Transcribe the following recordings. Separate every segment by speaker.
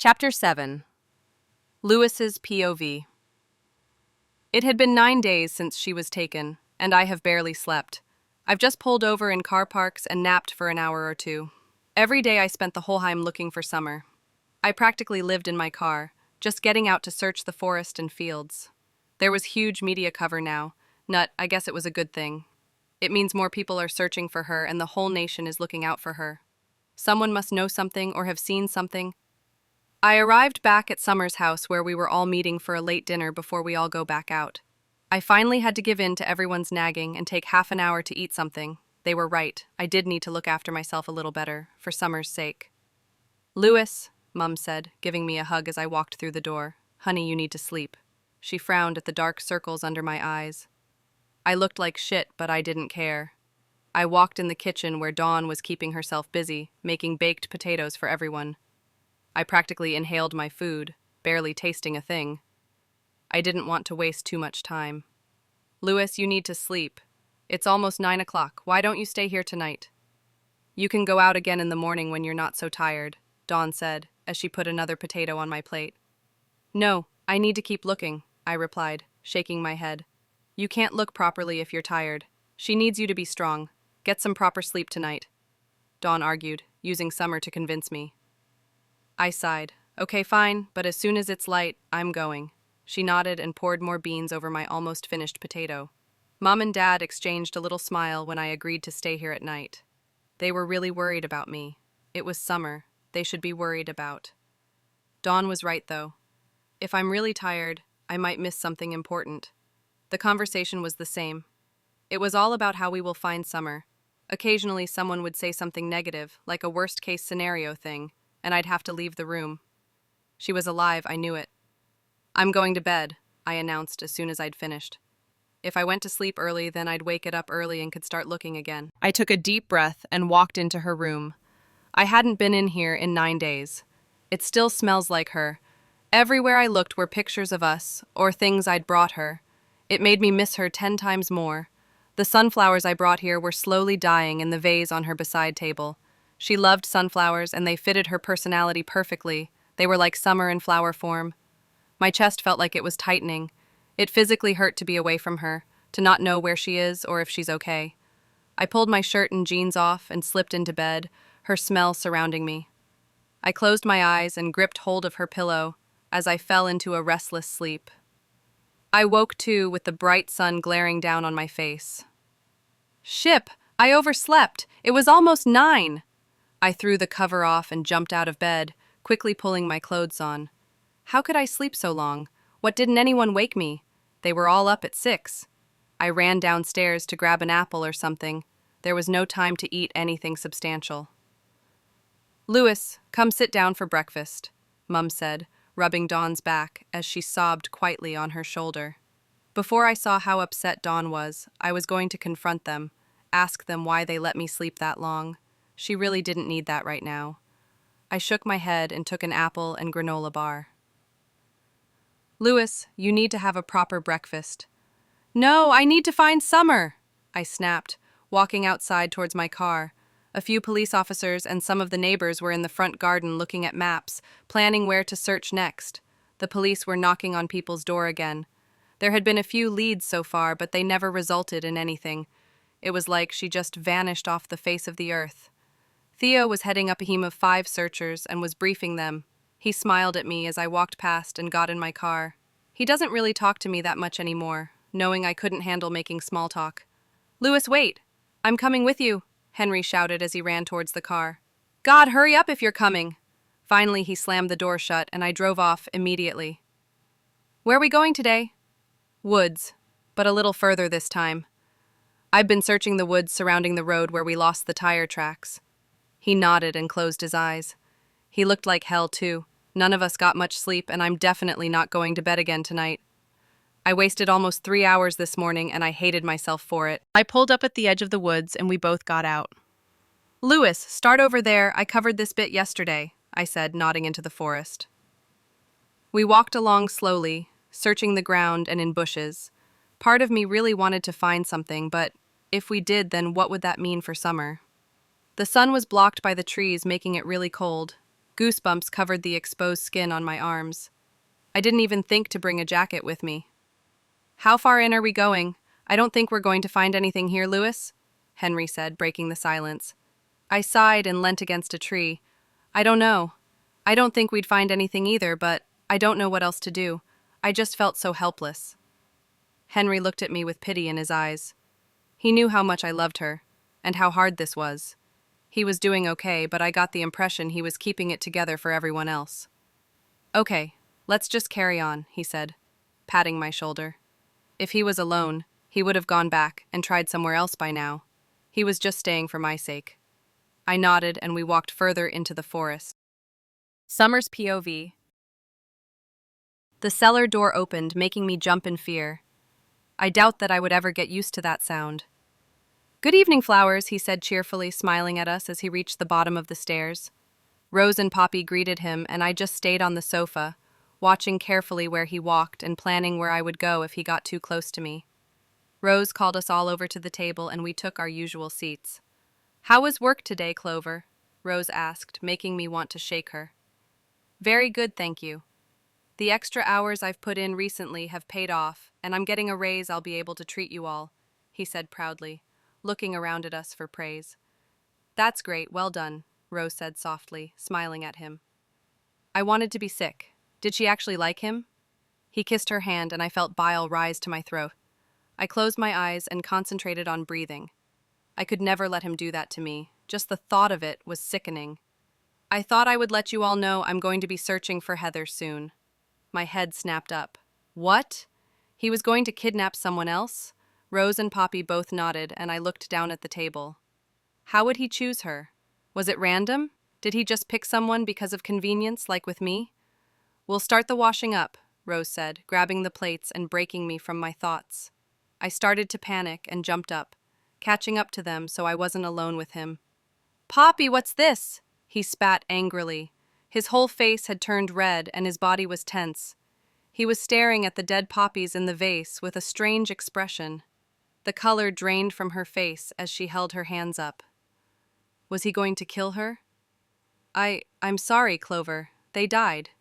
Speaker 1: Chapter 7. Lewis's POV. It had been 9 days since she was taken, and I have barely slept. I've just pulled over in car parks and napped for an hour or two. Every day I spent the whole time looking for Summer. I practically lived in my car, just getting out to search the forest and fields. There was huge media cover now. I guess it was a good thing. It means more people are searching for her and the whole nation is looking out for her. Someone must know something or have seen something. I arrived back at Summer's house where we were all meeting for a late dinner before we all go back out. I finally had to give in to everyone's nagging and take half an hour to eat something. They were right. I did need to look after myself a little better, for Summer's sake. "Lewis," Mum said, giving me a hug as I walked through the door. "Honey, you need to sleep." She frowned at the dark circles under my eyes. I looked like shit, but I didn't care. I walked in the kitchen where Dawn was keeping herself busy, making baked potatoes for everyone. I practically inhaled my food, barely tasting a thing. I didn't want to waste too much time. "Lewis, you need to sleep. It's almost 9 o'clock. Why don't you stay here tonight?" "You can go out again in the morning when you're not so tired," Dawn said, as she put another potato on my plate. "No, I need to keep looking," I replied, shaking my head. "You can't look properly if you're tired. She needs you to be strong. Get some proper sleep tonight," Dawn argued, using Summer to convince me. I sighed. "Okay, fine, but as soon as it's light, I'm going." She nodded and poured more beans over my almost finished potato. Mom and Dad exchanged a little smile when I agreed to stay here at night. They were really worried about me. It was summer. They should be worried about. Dawn was right, though. If I'm really tired, I might miss something important. The conversation was the same. It was all about how we will find Summer. Occasionally someone would say something negative, like a worst-case scenario thing, and I'd have to leave the room. She was alive, I knew it. "I'm going to bed," I announced as soon as I'd finished. If I went to sleep early, then I'd wake it up early and could start looking again. I took a deep breath and walked into her room. I hadn't been in here in 9 days. It still smells like her. Everywhere I looked were pictures of us, or things I'd brought her. It made me miss her 10 times more. The sunflowers I brought here were slowly dying in the vase on her beside table. She loved sunflowers, and they fitted her personality perfectly. They were like summer in flower form. My chest felt like it was tightening. It physically hurt to be away from her, to not know where she is or if she's okay. I pulled my shirt and jeans off and slipped into bed, her smell surrounding me. I closed my eyes and gripped hold of her pillow as I fell into a restless sleep. I woke too with the bright sun glaring down on my face. "Ship! I overslept! It was almost 9!" I threw the cover off and jumped out of bed, quickly pulling my clothes on. How could I sleep so long? What, didn't anyone wake me? They were all up at 6. I ran downstairs to grab an apple or something. There was no time to eat anything substantial. "Lewis, come sit down for breakfast," Mum said, rubbing Dawn's back as she sobbed quietly on her shoulder. Before I saw how upset Dawn was, I was going to confront them, ask them why they let me sleep that long. She really didn't need that right now. I shook my head and took an apple and granola bar. "Lewis, you need to have a proper breakfast." "No, I need to find Summer," I snapped, walking outside towards my car. A few police officers and some of the neighbors were in the front garden looking at maps, planning where to search next. The police were knocking on people's door again. There had been a few leads so far, but they never resulted in anything. It was like she just vanished off the face of the earth. Theo was heading up a team of 5 searchers and was briefing them. He smiled at me as I walked past and got in my car. He doesn't really talk to me that much anymore, knowing I couldn't handle making small talk. "Lewis, wait! I'm coming with you," Henry shouted as he ran towards the car. "God, hurry up if you're coming!" Finally, he slammed the door shut and I drove off immediately. "Where are we going today?" "Woods, but a little further this time. I've been searching the woods surrounding the road where we lost the tire tracks." He nodded and closed his eyes. He looked like hell, too. None of us got much sleep, and I'm definitely not going to bed again tonight. I wasted almost 3 hours this morning, and I hated myself for it. I pulled up at the edge of the woods, and we both got out. "Lewis, start over there. I covered this bit yesterday," I said, nodding into the forest. We walked along slowly, searching the ground and in bushes. Part of me really wanted to find something, but if we did, then what would that mean for Summer? The sun was blocked by the trees, making it really cold. Goosebumps covered the exposed skin on my arms. I didn't even think to bring a jacket with me. How far in are we going? I don't think we're going to find anything here, Lewis, Henry said, breaking the silence. I sighed and leant against a tree. I don't know. I don't think we'd find anything either, but I don't know what else to do. I just felt so helpless. Henry looked at me with pity in his eyes. He knew how much I loved her, and how hard this was. He was doing okay, but I got the impression he was keeping it together for everyone else. Okay, let's just carry on, he said, patting my shoulder. If he was alone, he would have gone back and tried somewhere else by now. He was just staying for my sake. I nodded and we walked further into the forest. Summer's POV. The cellar door opened, making me jump in fear. I doubt that I would ever get used to that sound. Good evening, Flowers, he said cheerfully, smiling at us as he reached the bottom of the stairs. Rose and Poppy greeted him, and I just stayed on the sofa, watching carefully where he walked and planning where I would go if he got too close to me. Rose called us all over to the table, and we took our usual seats. How was work today, Clover? Rose asked, making me want to shake her. Very good, thank you. The extra hours I've put in recently have paid off, and I'm getting a raise I'll be able to treat you all, he said proudly, looking around at us for praise. That's great, well done, Rose said softly, smiling at him. I wanted to be sick. Did she actually like him? He kissed her hand and I felt bile rise to my throat. I closed my eyes and concentrated on breathing. I could never let him do that to me. Just the thought of it was sickening. I thought I would let you all know I'm going to be searching for Heather soon. My head snapped up. What? He was going to kidnap someone else? Rose and Poppy both nodded, and I looked down at the table. How would he choose her? Was it random? Did he just pick someone because of convenience, like with me? We'll start the washing up, Rose said, grabbing the plates and breaking me from my thoughts. I started to panic and jumped up, catching up to them so I wasn't alone with him. Poppy, what's this? He spat angrily. His whole face had turned red and his body was tense. He was staring at the dead poppies in the vase with a strange expression. The color drained from her face as she held her hands up. Was he going to kill her? I'm sorry, Clover. They died.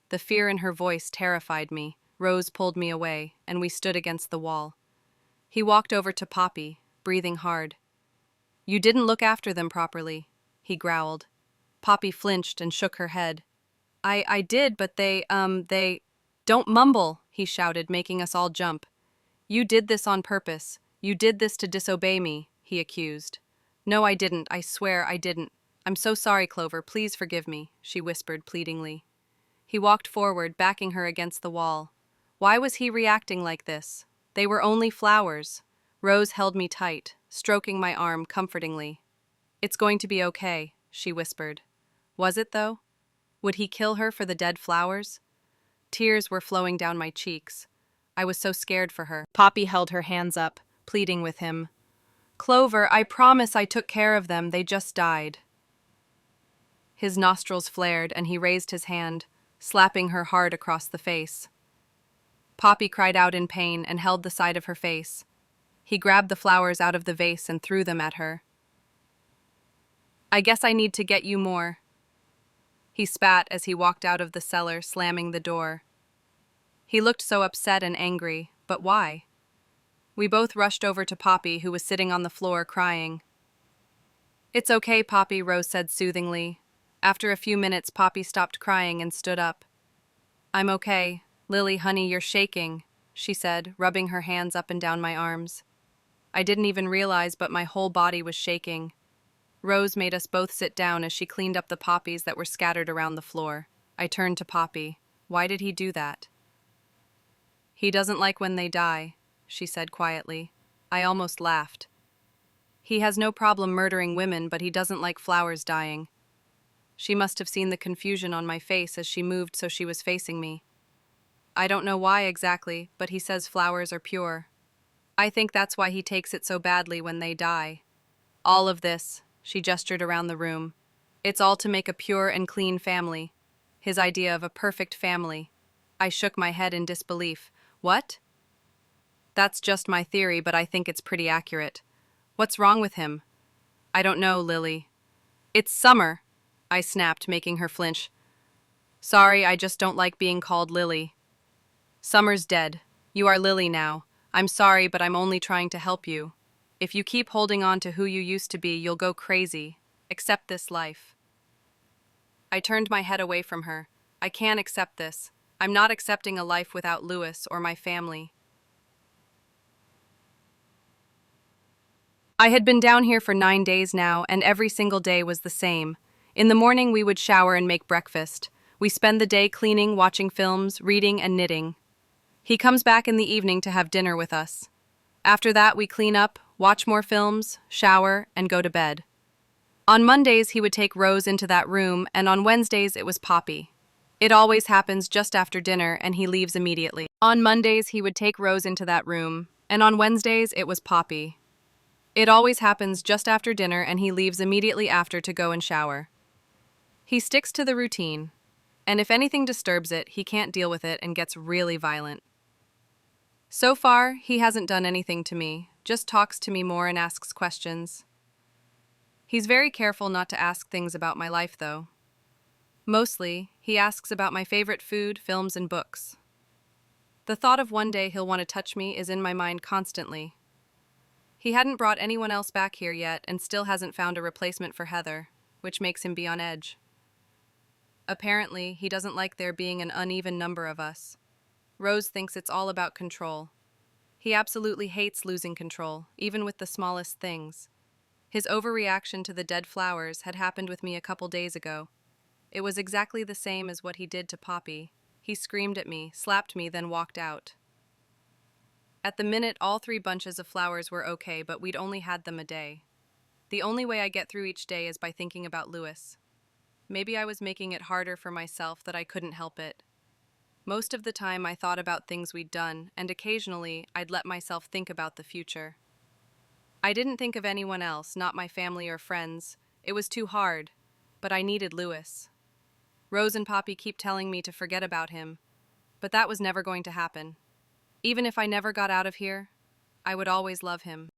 Speaker 1: The fear in her voice terrified me. Rose pulled me away, and we stood against the wall. He walked over to Poppy, breathing hard. You didn't look after them properly, he growled. Poppy flinched and shook her head. I did, but they... Don't mumble, he shouted, making us all jump. You did this on purpose. You did this to disobey me, he accused. No, I didn't. I swear I didn't. I'm so sorry, Clover. Please forgive me, she whispered pleadingly. He walked forward, backing her against the wall. Why was he reacting like this? They were only flowers. Rose held me tight, stroking my arm comfortingly. It's going to be okay, she whispered. Was it, though? Would he kill her for the dead flowers? Tears were flowing down my cheeks. I was so scared for her. Poppy held her hands up, pleading with him. Clover, I promise I took care of them. They just died. His nostrils flared, and he raised his hand, slapping her hard across the face. Poppy cried out in pain and held the side of her face. He grabbed the flowers out of the vase and threw them at her. I guess I need to get you more. He spat as he walked out of the cellar, slamming the door. He looked so upset and angry, but why? We both rushed over to Poppy, who was sitting on the floor crying. It's okay, Poppy, Rose said soothingly. After a few minutes, Poppy stopped crying and stood up. I'm okay. Lily, honey, you're shaking, she said, rubbing her hands up and down my arms. I didn't even realize, but my whole body was shaking. Rose made us both sit down as she cleaned up the poppies that were scattered around the floor. I turned to Poppy. Why did he do that? He doesn't like when they die, she said quietly. I almost laughed. He has no problem murdering women, but he doesn't like flowers dying. She must have seen the confusion on my face as she moved so she was facing me. I don't know why exactly, but he says flowers are pure. I think that's why he takes it so badly when they die. All of this, she gestured around the room. It's all to make a pure and clean family. His idea of a perfect family. I shook my head in disbelief. What? That's just my theory, but I think it's pretty accurate. What's wrong with him? I don't know, Lily. It's summer. I snapped, making her flinch. Sorry, I just don't like being called Lily. Summer's dead. You are Lily now. I'm sorry, but I'm only trying to help you. If you keep holding on to who you used to be, you'll go crazy. Accept this life. I turned my head away from her. I can't accept this. I'm not accepting a life without Louis or my family. I had been down here for 9 days now, and every single day was the same. In the morning, we would shower and make breakfast. We spend the day cleaning, watching films, reading, and knitting. He comes back in the evening to have dinner with us. After that, we clean up, watch more films, shower, and go to bed. On Mondays, he would take Rose into that room, and on Wednesdays, it was Poppy. It always happens just after dinner, and he leaves immediately. On Mondays, he would take Rose into that room, and on Wednesdays, it was Poppy. It always happens just after dinner, and he leaves immediately after to go and shower. He sticks to the routine, and if anything disturbs it, he can't deal with it and gets really violent. So far, he hasn't done anything to me, just talks to me more and asks questions. He's very careful not to ask things about my life, though. Mostly, he asks about my favorite food, films, and books. The thought of one day he'll want to touch me is in my mind constantly. He hadn't brought anyone else back here yet and still hasn't found a replacement for Heather, which makes him be on edge. Apparently, he doesn't like there being an uneven number of us. Rose thinks it's all about control. He absolutely hates losing control, even with the smallest things. His overreaction to the dead flowers had happened with me a couple days ago. It was exactly the same as what he did to Poppy. He screamed at me, slapped me, then walked out. At the minute, all 3 bunches of flowers were okay, but we'd only had them a day. The only way I get through each day is by thinking about Louis. Maybe I was making it harder for myself that I couldn't help it. Most of the time I thought about things we'd done, and occasionally I'd let myself think about the future. I didn't think of anyone else, not my family or friends. It was too hard, but I needed Louis. Rose and Poppy keep telling me to forget about him, but that was never going to happen. Even if I never got out of here, I would always love him.